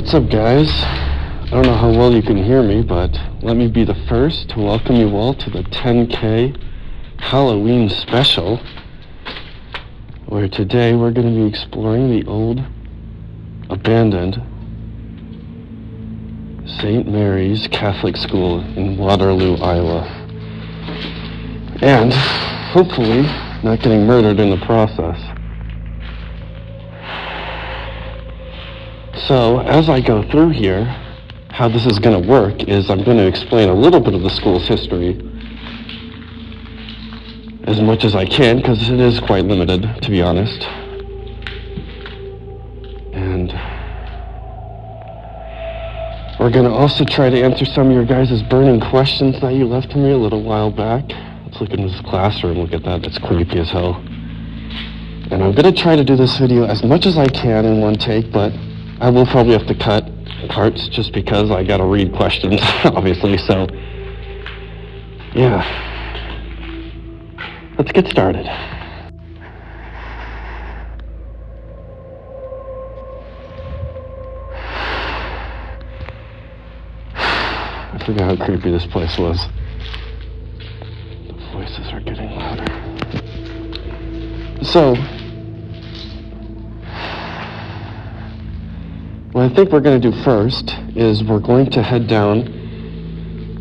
What's up, guys? I don't know how well you can hear me, but let me be the first to welcome you all to the 10K Halloween special, where today we're going to be exploring the old, abandoned St. Mary's Catholic School in Waterloo, Iowa. And hopefully not getting murdered in the process. So, as I go through here, how this is going to work is I'm going to explain a little bit of the school's history, as much as I can, because it is quite limited, to be honest. And we're going to also try to answer some of your guys' burning questions that you left to me a little while back. Let's look in this classroom, look at that, that's creepy as hell. And I'm going to try to do this video as much as I can in one take, but I will probably have to cut parts just because I gotta read questions, obviously, so yeah. Let's get started. I forgot how creepy this place was. The voices are getting louder. So, what I think we're going to do first is we're going to head down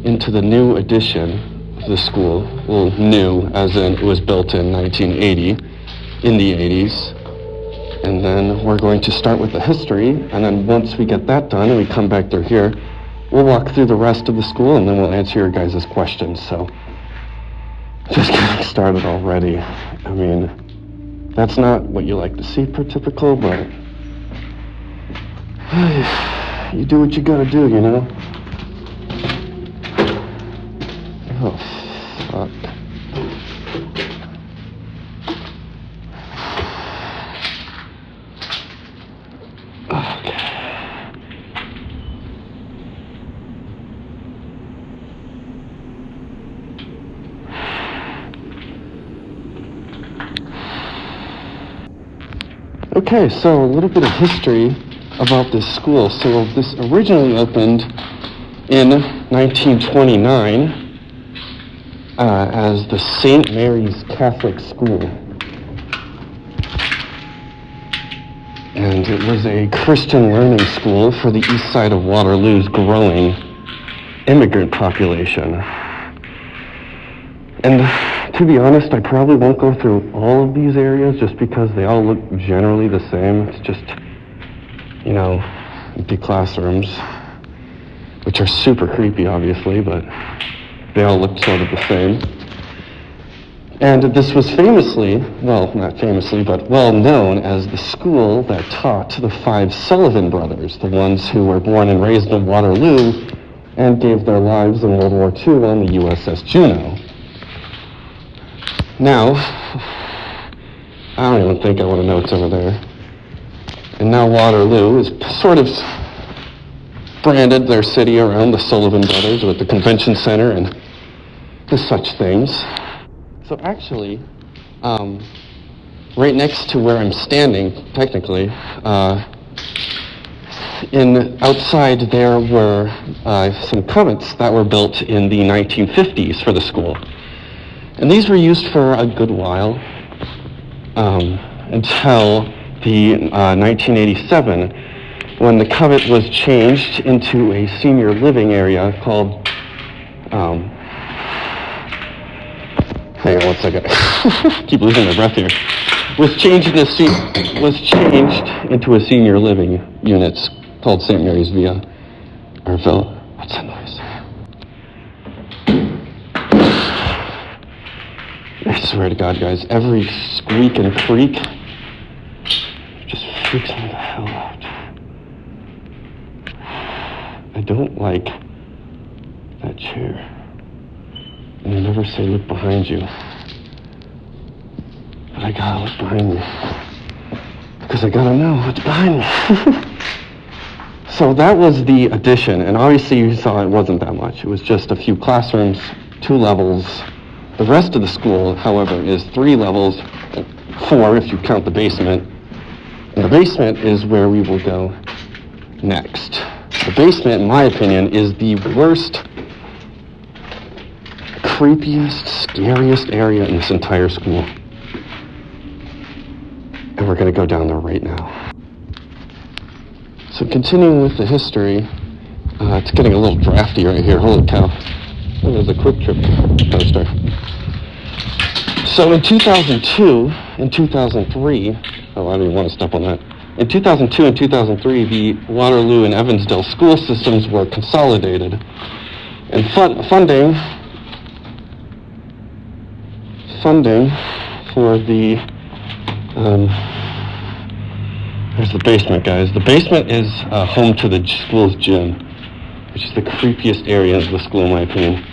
into the new addition of the school. Well, new, as in it was built in 1980, in the 80s. And then we're going to start with the history, and then once we get that done and we come back through here, we'll walk through the rest of the school and then we'll answer your guys' questions. So, just getting started already. I mean, that's not what you like to see per typical, but you do what you gotta do, you know? Oh, fuck. Okay. Okay, so a little bit of history about this school. So this originally opened in 1929 as the St. Mary's Catholic School. And it was a Christian learning school for the east side of Waterloo's growing immigrant population. And to be honest, I probably won't go through all of these areas just because they all look generally the same. It's just, you know, empty classrooms, which are super creepy, obviously, but they all look sort of the same. And this was famously, well, not famously, but well known as the school that taught the 5 Sullivan brothers, the ones who were born and raised in Waterloo and gave their lives in World War II on the USS Juno. Now, I don't even think I want to know what's over there. And now Waterloo is sort of branded their city around the Sullivan brothers with the convention center and such things. So actually, right next to where I'm standing, technically, outside there were some covents that were built in the 1950s for the school. And these were used for a good while until the 1987, when the covet was changed into a senior living area called, hang on one second, keep losing my breath here, was changed into a senior living unit called St. Mary's Villa, or Villa. What's that noise? I swear to God, guys, every squeak and creak just freaks me the hell out. I don't like that chair. And they never say look behind you. But I gotta look behind me. Because I gotta know what's behind me. So that was the addition, and obviously you saw it wasn't that much. It was just a few classrooms, 2 levels. The rest of the school, however, is 3 levels, 4 if you count the basement. And the basement is where we will go next. The basement, in my opinion, is the worst, creepiest, scariest area in this entire school. And we're going to go down there right now. So continuing with the history, it's getting a little drafty right here. Holy cow. Oh, there's a Quick Trip poster. So in 2002 and 2003, oh, I don't even want to step on that. In 2002 and 2003, the Waterloo and Evansdale school systems were consolidated. And funding for the, there's the basement, guys. The basement is home to the school's gym, which is the creepiest area of the school, in my opinion.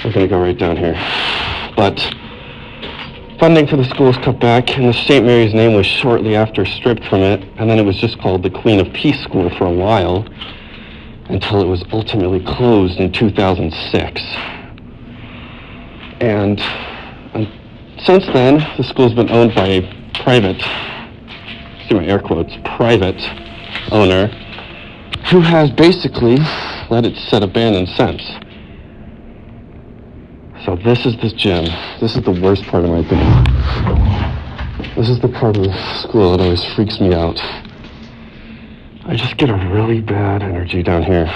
We're going to go right down here. But funding for the school was cut back, and the St. Mary's name was shortly after stripped from it, and then it was just called the Queen of Peace School for a while, until it was ultimately closed in 2006. And since then, the school's been owned by a private, see my air quotes, private owner, who has basically let it sit abandoned since. So this is this gym. This is the worst part of my opinion. This is the part of the school that always freaks me out. I just get a really bad energy down here.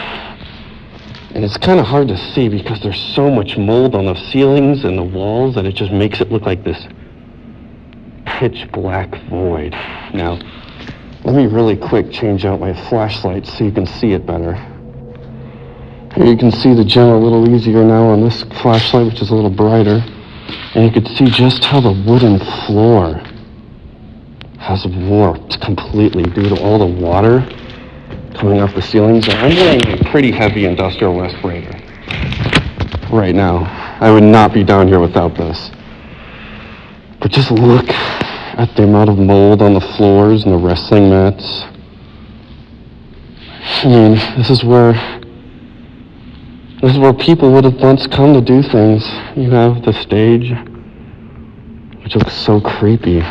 And it's kind of hard to see because there's so much mold on the ceilings and the walls that it just makes it look like this pitch black void. Now, let me really quick change out my flashlight so you can see it better. Here you can see the gym a little easier now on this flashlight, which is a little brighter. And you can see just how the wooden floor has warped completely due to all the water coming off the ceilings. And I'm wearing a pretty heavy industrial respirator right now. I would not be down here without this. But just look at the amount of mold on the floors and the wrestling mats. I mean, this is where people would have once come to do things. You have the stage, which looks so creepy.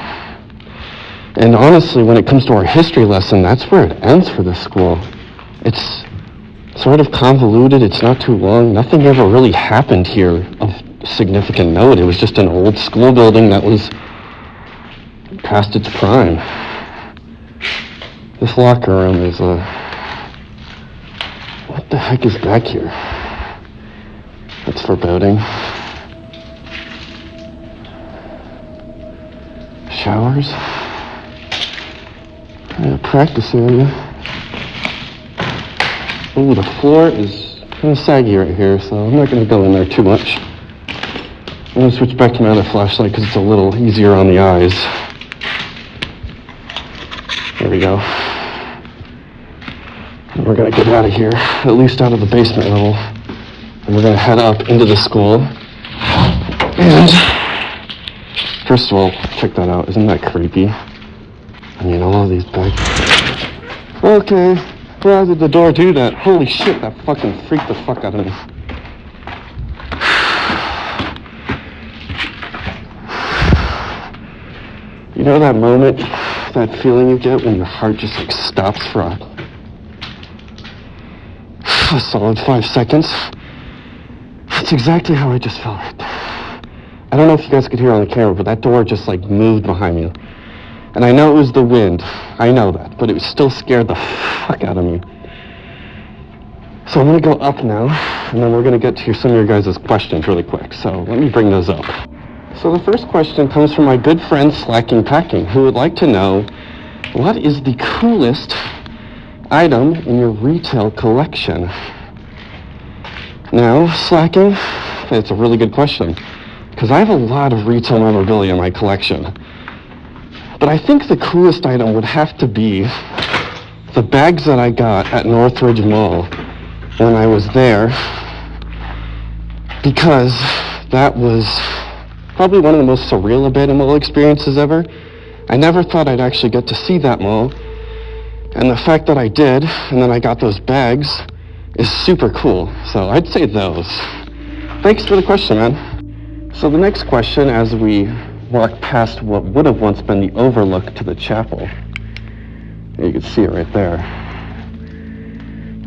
And honestly, when it comes to our history lesson, that's where it ends for this school. It's sort of convoluted, it's not too long. Nothing ever really happened here of significant note. It was just an old school building that was past its prime. This locker room is what the heck is back here? That's foreboding. Showers. Practice area. Ooh, the floor is kind of saggy right here, so I'm not going to go in there too much. I'm going to switch back to my other flashlight because it's a little easier on the eyes. There we go. And we're going to get out of here, at least out of the basement level. And we're going to head up into the school. And first of all, check that out. Isn't that creepy? I mean, all of these bags. Okay, why did the door do that? Holy shit, that fucking freaked the fuck out of me. You know that moment, that feeling you get when your heart just like stops for a solid 5 seconds? That's exactly how I just felt right there. I don't know if you guys could hear on the camera, but that door just like moved behind me. And I know it was the wind, I know that, but it still scared the fuck out of me. So I'm gonna go up now, and then we're gonna get to some of your guys' questions really quick. So let me bring those up. So the first question comes from my good friend Slacking Packing, who would like to know, what is the coolest item in your retail collection? Now, Slacking, that's a really good question, because I have a lot of retail memorabilia in my collection. But I think the coolest item would have to be the bags that I got at Northridge Mall when I was there, because that was probably one of the most surreal abandoned mall experiences ever. I never thought I'd actually get to see that mall, and the fact that I did, and then I got those bags, is super cool. So I'd say those. Thanks for the question, man. So the next question, as we walk past what would have once been the overlook to the chapel, you can see it right there.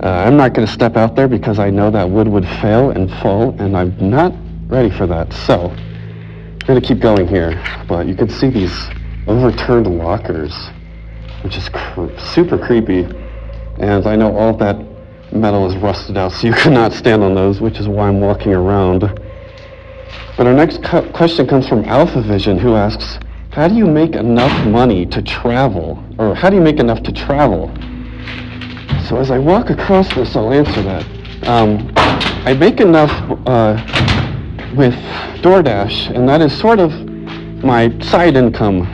I'm not going to step out there because I know that wood would fail and fall, and I'm not ready for that. So I'm going to keep going here. But you can see these overturned lockers, which is super creepy. And I know all that metal is rusted out, so you cannot stand on those, which is why I'm walking around. But our next question comes from Alpha Vision, who asks, how do you make enough money to travel? Or how do you make enough to travel? So as I walk across this, I'll answer that. I make enough with DoorDash, and that is sort of my side income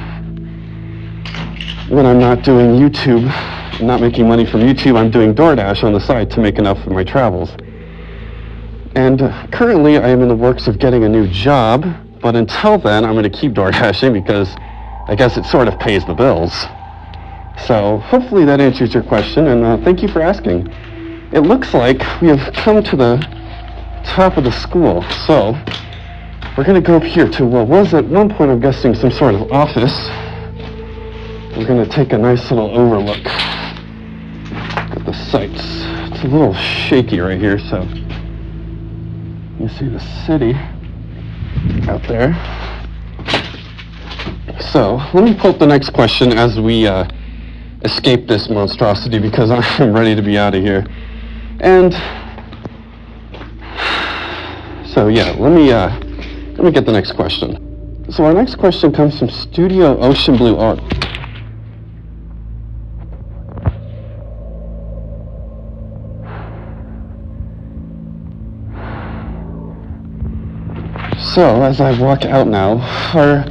when I'm not doing YouTube, not making money from YouTube. I'm doing DoorDash on the side to make enough for my travels. And currently I am in the works of getting a new job, but until then I'm going to keep door dashing because I guess it sort of pays the bills. So hopefully that answers your question, and thank you for asking. It looks like we have come to the top of the school, so we're going to go up here to what was at one point, I'm guessing, some sort of office. We're going to take a nice little overlook at the sights. It's a little shaky right here, so you see the city out there. So let me pull up the next question as we escape this monstrosity, because I'm ready to be out of here. And so yeah, let me get the next question. So our next question comes from Studio Ocean Blue Art. So as I walk out now, our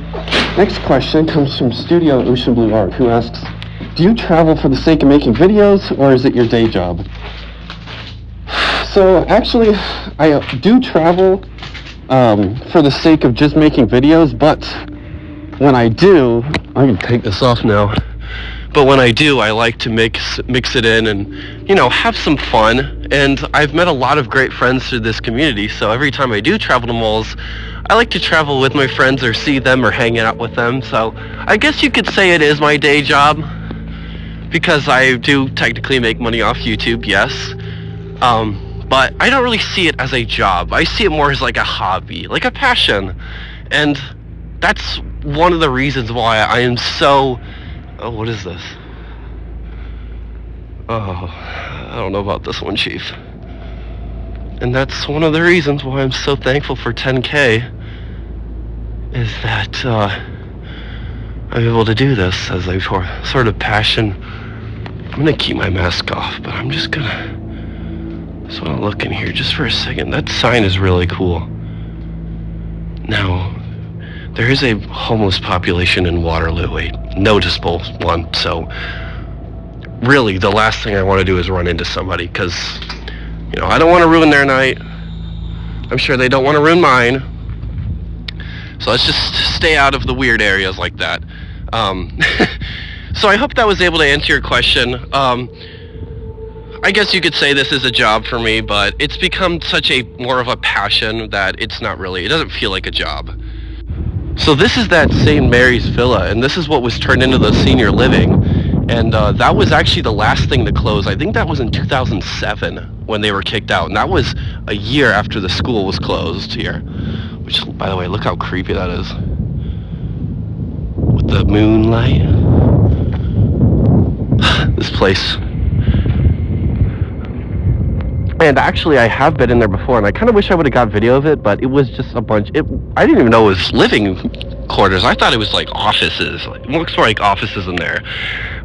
next question comes from Studio Ocean Blue Art, who asks, do you travel for the sake of making videos, or is it your day job? So actually, I do travel for the sake of just making videos, but when I do, I can take this off now, but when I do, I like to mix it in and, you know, have some fun. And I've met a lot of great friends through this community, so every time I do travel to malls, I like to travel with my friends or see them or hang out with them. So I guess you could say it is my day job, because I do technically make money off YouTube, yes. But I don't really see it as a job. I see it more as like a hobby, like a passion. And that's one of the reasons why I am so... Oh, what is this? Oh, I don't know about this one, Chief. And that's one of the reasons why I'm so thankful for 10K, is that I'm able to do this as a sort of passion. I'm gonna keep my mask off, but I'm just want to look in here just for a second. That sign is really cool. Now, there is a homeless population in Waterloo, a noticeable one, so really the last thing I want to do is run into somebody, because, you know, I don't want to ruin their night. I'm sure they don't want to ruin mine. So let's just stay out of the weird areas like that. So I hope that was able to answer your question. I guess you could say this is a job for me, but it's become such a more of a passion that it doesn't feel like a job. So this is that St. Mary's Villa, and this is what was turned into the senior living. And that was actually the last thing to close. I think that was in 2007 when they were kicked out, and that was a year after the school was closed here. Which, by the way, look how creepy that is. With the moonlight. This place. And actually, I have been in there before, and I kind of wish I would have got video of it, but it was just a bunch... I didn't even know it was living quarters. I thought it was like offices. It looks like offices in there.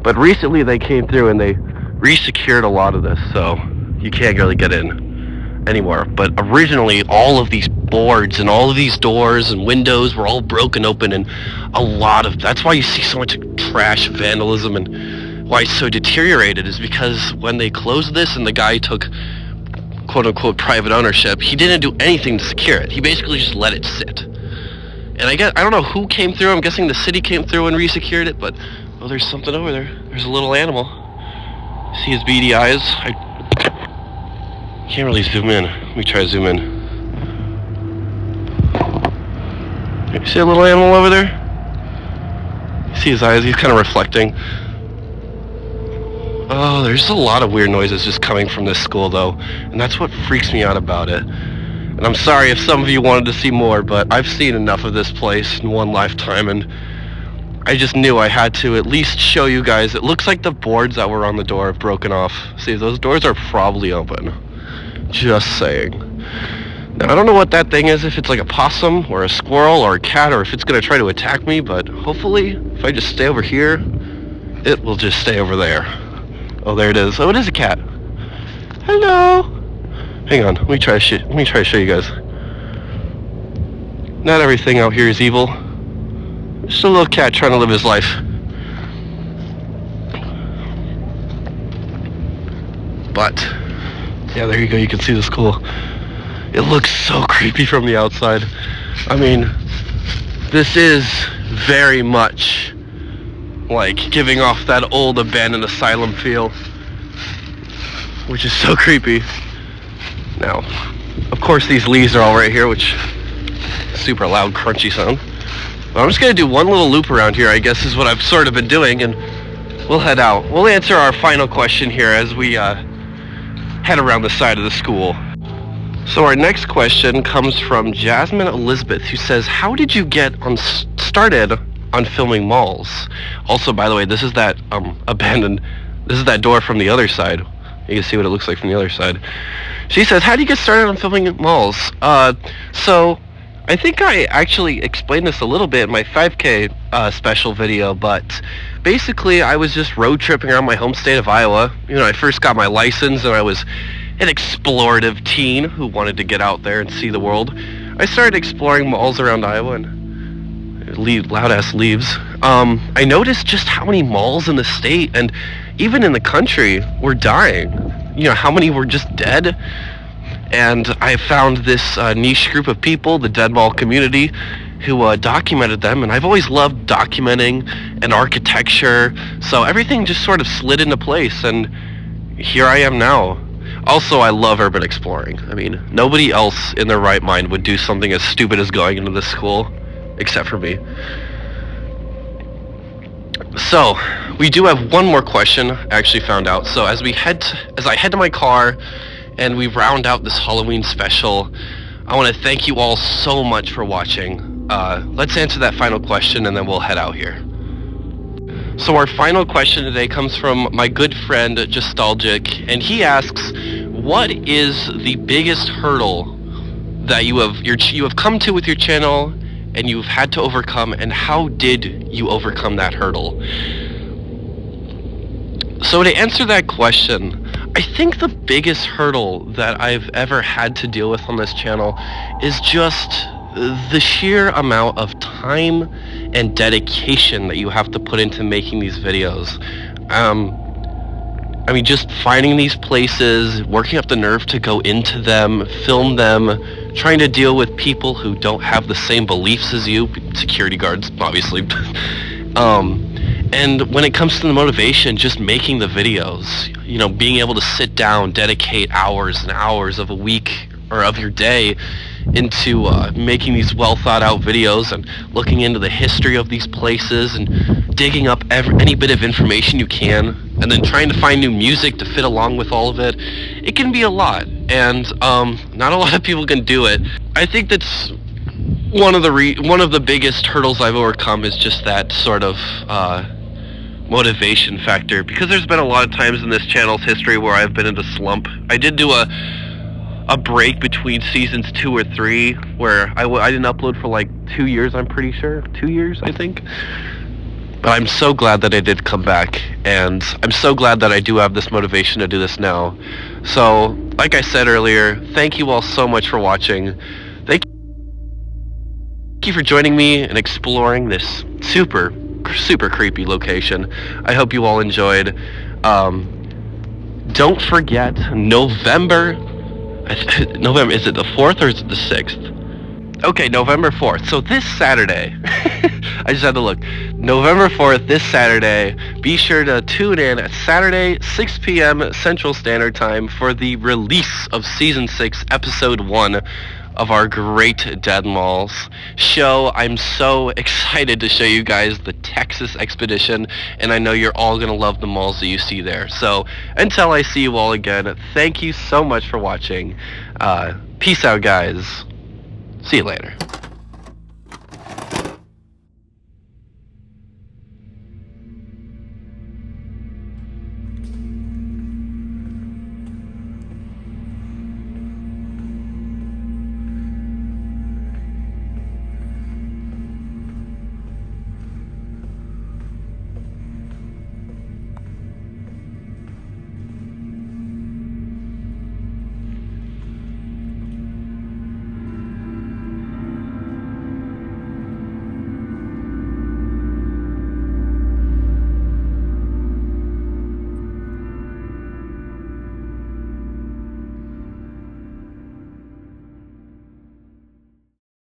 But recently, they came through and they re-secured a lot of this, so you can't really get in anymore. But originally, all of these boards and all of these doors and windows were all broken open, and that's why you see so much trash, vandalism, and why it's so deteriorated is because when they closed this and the guy took quote-unquote private ownership, he didn't do anything to secure it. He basically just let it sit. And I don't know who came through. I'm guessing the city came through and re-secured it, but oh, there's something over there. There's a little animal. See his beady eyes? I can't really zoom in. Let me try to zoom in. You see a little animal over there? You see his eyes? He's kind of reflecting. Oh, there's a lot of weird noises just coming from this school, though, and that's what freaks me out about it. And I'm sorry if some of you wanted to see more, but I've seen enough of this place in one lifetime, and I just knew I had to at least show you guys. It looks like the boards that were on the door have broken off. See, those doors are probably open. Just saying. Now, I don't know what that thing is, if it's like a possum or a squirrel or a cat, or if it's going to try to attack me, but hopefully, if I just stay over here, it will just stay over there. Oh, there it is. Oh, it is a cat. Hello. Hang on. Let me try to show you guys. Not everything out here is evil. Just a little cat trying to live his life. But yeah, there you go. You can see the school. It looks so creepy from the outside. I mean, this is very much like giving off that old abandoned asylum feel, which is so creepy. Now, of course, these leaves are all right here, which super loud, crunchy sound. But I'm just gonna do one little loop around here, I guess, is what I've sort of been doing, and we'll head out. We'll answer our final question here as we head around the side of the school. So our next question comes from Jasmine Elizabeth, who says, how did you get started on filming malls? Also, by the way, this is that this is that door from the other side. You can see what it looks like from the other side. She says, how do you get started on filming malls? So I think I actually explained this a little bit in my 5K special video, but basically I was just road tripping around my home state of Iowa. You know, I first got my license and I was an explorative teen who wanted to get out there and see the world. I started exploring malls around Iowa and loud-ass leaves. I noticed just how many malls in the state and even in the country were dying. You know, how many were just dead. And I found this niche group of people, the dead mall community, who documented them. And I've always loved documenting and architecture, so everything just sort of slid into place, and here I am now. Also, I love urban exploring. I mean, nobody else in their right mind would do something as stupid as going into this school, except for me. So, we do have one more question I actually found out. So as I head to my car and we round out this Halloween special, I want to thank you all so much for watching. Let's answer that final question and then we'll head out here. So our final question today comes from my good friend Justalgic, and he asks, what is the biggest hurdle that you have come to with your channel and you've had to overcome, and how did you overcome that hurdle? So to answer that question, I think the biggest hurdle that I've ever had to deal with on this channel is just the sheer amount of time and dedication that you have to put into making these videos. I mean, just finding these places, working up the nerve to go into them, film them, trying to deal with people who don't have the same beliefs as you, security guards, obviously. And when it comes to the motivation, just making the videos, you know, being able to sit down, dedicate hours and hours of a week or of your day into making these well thought out videos and looking into the history of these places and digging up any bit of information you can, and then trying to find new music to fit along with all of it. It can be a lot, and not a lot of people can do it. I think that's one of the biggest hurdles I've overcome, is just that sort of motivation factor, because there's been a lot of times in this channel's history where I've been in a slump. I did do a break between seasons 2 or 3 where I didn't upload for like 2 years, I'm pretty sure. 2 years, I think. But I'm so glad that I did come back, and I'm so glad that I do have this motivation to do this now. So, like I said earlier, thank you all so much for watching. Thank you for joining me and exploring this super creepy location. I hope you all enjoyed. Don't forget, November, is it the 4th or is it the 6th? Okay, November 4th. So this Saturday, I just had to look. November 4th, this Saturday, be sure to tune in at Saturday, 6 p.m. Central Standard Time for the release of Season 6, Episode 1 of our Great Dead Malls show. I'm so excited to show you guys the Texas expedition, and I know you're all going to love the malls that you see there. So until I see you all again, thank you so much for watching. Peace out, guys. See you later.